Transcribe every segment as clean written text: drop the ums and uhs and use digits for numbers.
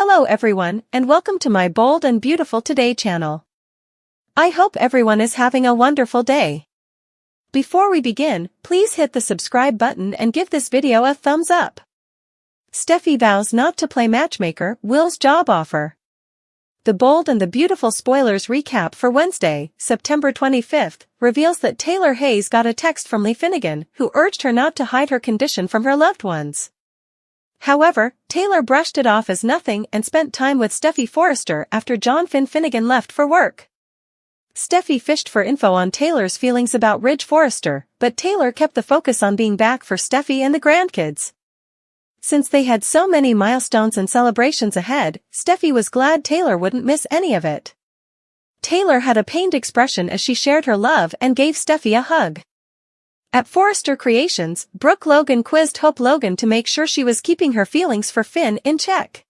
Hello everyone, and welcome to my Bold and Beautiful Today channel. I hope everyone is having a wonderful day. Before we begin, please hit the subscribe button and give this video a thumbs up. Steffy vows not to play Matchmaker, Will's job offer. The Bold and the Beautiful spoilers recap for Wednesday, September 25th, reveals that Taylor Hayes got a text from Lee Finnegan, who urged her not to hide her condition from her loved ones. However, Taylor brushed it off as nothing and spent time with Steffy Forrester after John Finnegan left for work. Steffy fished for info on Taylor's feelings about Ridge Forrester, but Taylor kept the focus on being back for Steffy and the grandkids. Since they had so many milestones and celebrations ahead, Steffy was glad Taylor wouldn't miss any of it. Taylor had a pained expression as she shared her love and gave Steffy a hug. At Forrester Creations, Brooke Logan quizzed Hope Logan to make sure she was keeping her feelings for Finn in check.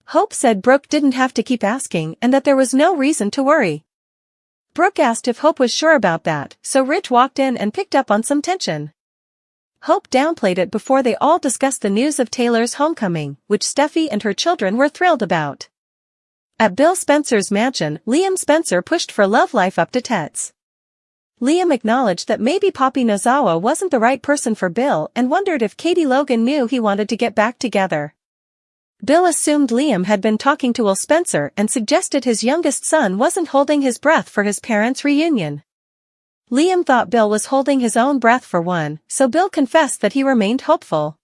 Hope said Brooke didn't have to keep asking and that there was no reason to worry. Brooke asked if Hope was sure about that, so Rich walked in and picked up on some tension. Hope downplayed it before they all discussed the news of Taylor's homecoming, which Steffy and her children were thrilled about. At Bill Spencer's mansion, Liam Spencer pushed for love life up to tets. Liam acknowledged that maybe Poppy Nozawa wasn't the right person for Bill and wondered if Katie Logan knew he wanted to get back together. Bill assumed Liam had been talking to Will Spencer and suggested his youngest son wasn't holding his breath for his parents' reunion. Liam thought Bill was holding his own breath for one, so Bill confessed that he remained hopeful.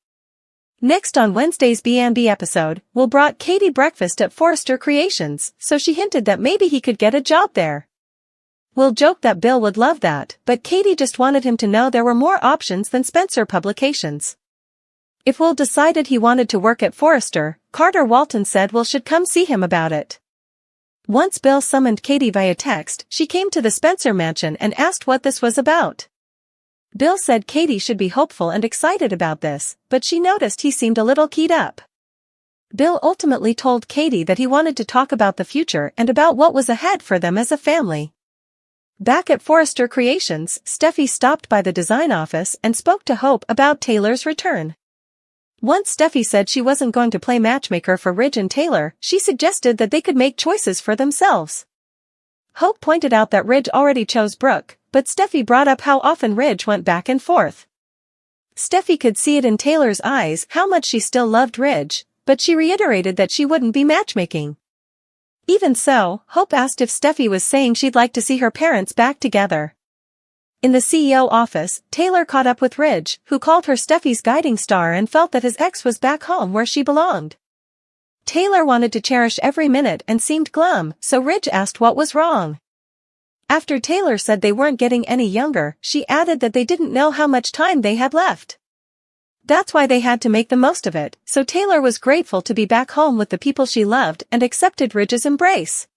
Next on Wednesday's B&B episode, Will brought Katie breakfast at Forrester Creations, so she hinted that maybe he could get a job there. Will joked that Bill would love that, but Katie just wanted him to know there were more options than Spencer Publications. If Will decided he wanted to work at Forrester, Carter Walton said Will should come see him about it. Once Bill summoned Katie via text, she came to the Spencer mansion and asked what this was about. Bill said Katie should be hopeful and excited about this, but she noticed he seemed a little keyed up. Bill ultimately told Katie that he wanted to talk about the future and about what was ahead for them as a family. Back at Forrester Creations, Steffy stopped by the design office and spoke to Hope about Taylor's return. Once Steffy said she wasn't going to play Matchmaker for Ridge and Taylor, she suggested that they could make choices for themselves. Hope pointed out that Ridge already chose Brooke, but Steffy brought up how often Ridge went back and forth. Steffy could see it in Taylor's eyes how much she still loved Ridge, but she reiterated that she wouldn't be matchmaking. Even so, Hope asked if Steffy was saying she'd like to see her parents back together. In the CEO office, Taylor caught up with Ridge, who called her Steffy's guiding star and felt that his ex was back home where she belonged. Taylor wanted to cherish every minute and seemed glum, so Ridge asked what was wrong. After Taylor said they weren't getting any younger, she added that they didn't know how much time they had left. That's why they had to make the most of it, so Taylor was grateful to be back home with the people she loved and accepted Ridge's embrace.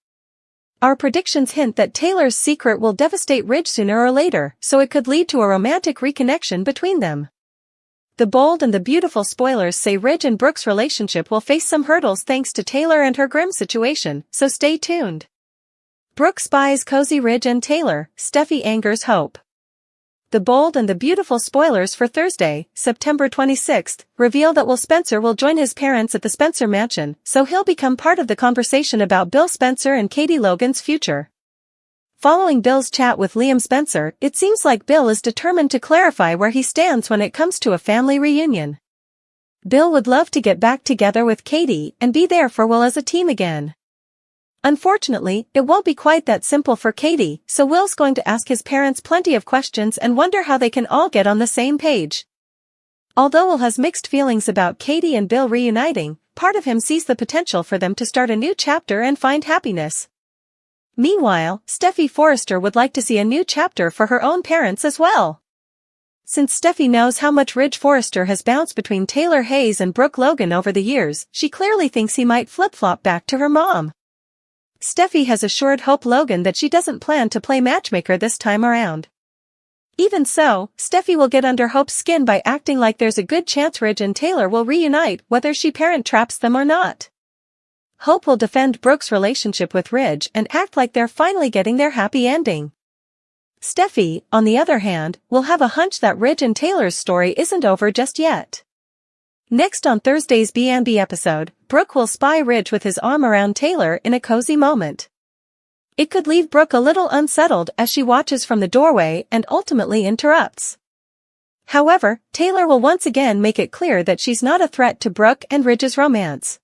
Our predictions hint that Taylor's secret will devastate Ridge sooner or later, so it could lead to a romantic reconnection between them. The Bold and the Beautiful spoilers say Ridge and Brooke's relationship will face some hurdles thanks to Taylor and her grim situation, so stay tuned. Brooke spies cozy Ridge and Taylor, Steffy angers Hope. The Bold and the Beautiful spoilers for Thursday, September 26th, reveal that Will Spencer will join his parents at the Spencer mansion, so he'll become part of the conversation about Bill Spencer and Katie Logan's future. Following Bill's chat with Liam Spencer, it seems like Bill is determined to clarify where he stands when it comes to a family reunion. Bill would love to get back together with Katie and be there for Will as a team again. Unfortunately, it won't be quite that simple for Katie, so Will's going to ask his parents plenty of questions and wonder how they can all get on the same page. Although Will has mixed feelings about Katie and Bill reuniting, part of him sees the potential for them to start a new chapter and find happiness. Meanwhile, Steffy Forrester would like to see a new chapter for her own parents as well. Since Steffy knows how much Ridge Forrester has bounced between Taylor Hayes and Brooke Logan over the years, she clearly thinks he might flip-flop back to her mom. Steffy has assured Hope Logan that she doesn't plan to play Matchmaker this time around. Even so, Steffy will get under Hope's skin by acting like there's a good chance Ridge and Taylor will reunite whether she parent traps them or not. Hope will defend Brooke's relationship with Ridge and act like they're finally getting their happy ending. Steffy, on the other hand, will have a hunch that Ridge and Taylor's story isn't over just yet. Next on Thursday's B&B episode, Brooke will spy Ridge with his arm around Taylor in a cozy moment. It could leave Brooke a little unsettled as she watches from the doorway and ultimately interrupts. However, Taylor will once again make it clear that she's not a threat to Brooke and Ridge's romance.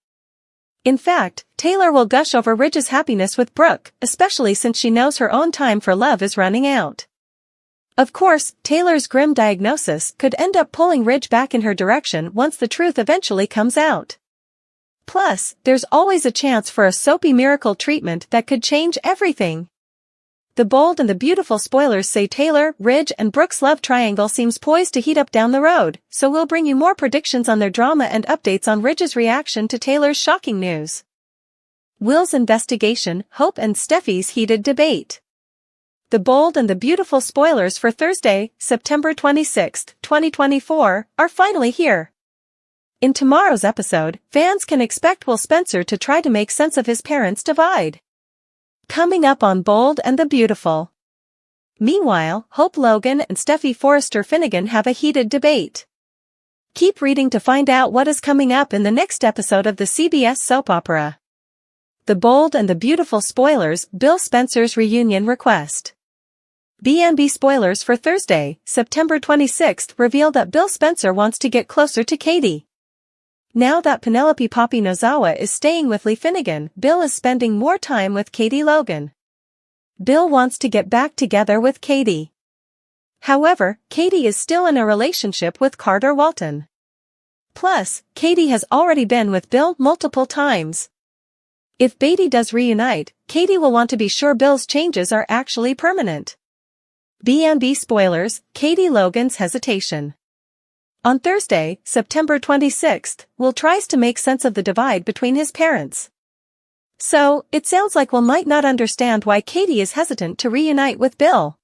In fact, Taylor will gush over Ridge's happiness with Brooke, especially since she knows her own time for love is running out. Of course, Taylor's grim diagnosis could end up pulling Ridge back in her direction once the truth eventually comes out. Plus, there's always a chance for a soapy miracle treatment that could change everything. The bold and the beautiful spoilers say Taylor, Ridge and Brooke's love triangle seems poised to heat up down the road, so we'll bring you more predictions on their drama and updates on Ridge's reaction to Taylor's shocking news. Will's investigation, Hope and Steffi's heated debate. The bold and the beautiful spoilers for Thursday, September 26, 2024, are finally here. In tomorrow's episode, fans can expect Will Spencer to try to make sense of his parents' divide. Coming up on Bold and the Beautiful. Meanwhile, Hope Logan and Steffy Forrester Finnegan have a heated debate. Keep reading to find out what is coming up in the next episode of the CBS soap opera. The Bold and the Beautiful spoilers, Bill Spencer's reunion request. B&B spoilers for Thursday, September 26 reveal that Bill Spencer wants to get closer to Katie. Now that Penelope Poppy Nozawa is staying with Lee Finnegan, Bill is spending more time with Katie Logan. Bill wants to get back together with Katie. However, Katie is still in a relationship with Carter Walton. Plus, Katie has already been with Bill multiple times. If Beatty does reunite, Katie will want to be sure Bill's changes are actually permanent. B&B spoilers, Katie Logan's hesitation. On Thursday, September 26, Will tries to make sense of the divide between his parents. So, it sounds like Will might not understand why Katie is hesitant to reunite with Bill.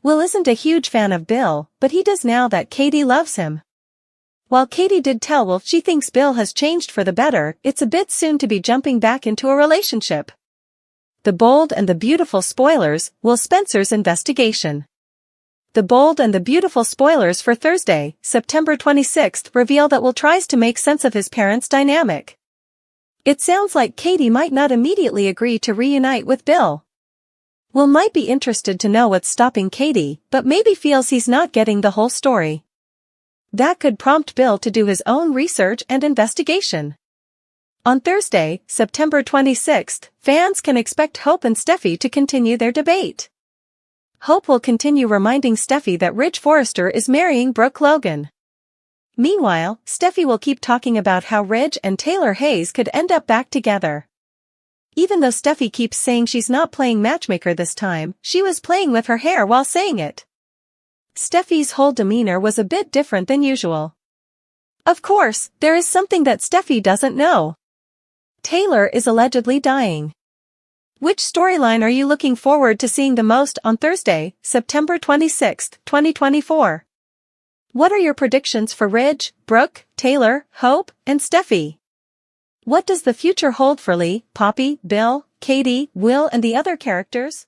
Will isn't a huge fan of Bill, but he does now that Katie loves him. While Katie did tell Will she thinks Bill has changed for the better, it's a bit soon to be jumping back into a relationship. The Bold and the Beautiful spoilers, Will Spencer's investigation. The Bold and the Beautiful spoilers for Thursday, September 26 reveal that Will tries to make sense of his parents' dynamic. It sounds like Katie might not immediately agree to reunite with Bill. Will might be interested to know what's stopping Katie, but maybe feels he's not getting the whole story. That could prompt Bill to do his own research and investigation. On Thursday, September 26, fans can expect Hope and Steffy to continue their debate. Hope will continue reminding Steffy that Ridge Forrester is marrying Brooke Logan. Meanwhile, Steffy will keep talking about how Ridge and Taylor Hayes could end up back together. Even though Steffy keeps saying she's not playing Matchmaker this time, she was playing with her hair while saying it. Steffy's whole demeanor was a bit different than usual. Of course, there is something that Steffy doesn't know. Taylor is allegedly dying. Which storyline are you looking forward to seeing the most on Thursday, September 26, 2024? What are your predictions for Ridge, Brooke, Taylor, Hope, and Steffy? What does the future hold for Lee, Poppy, Bill, Katie, Will and the other characters?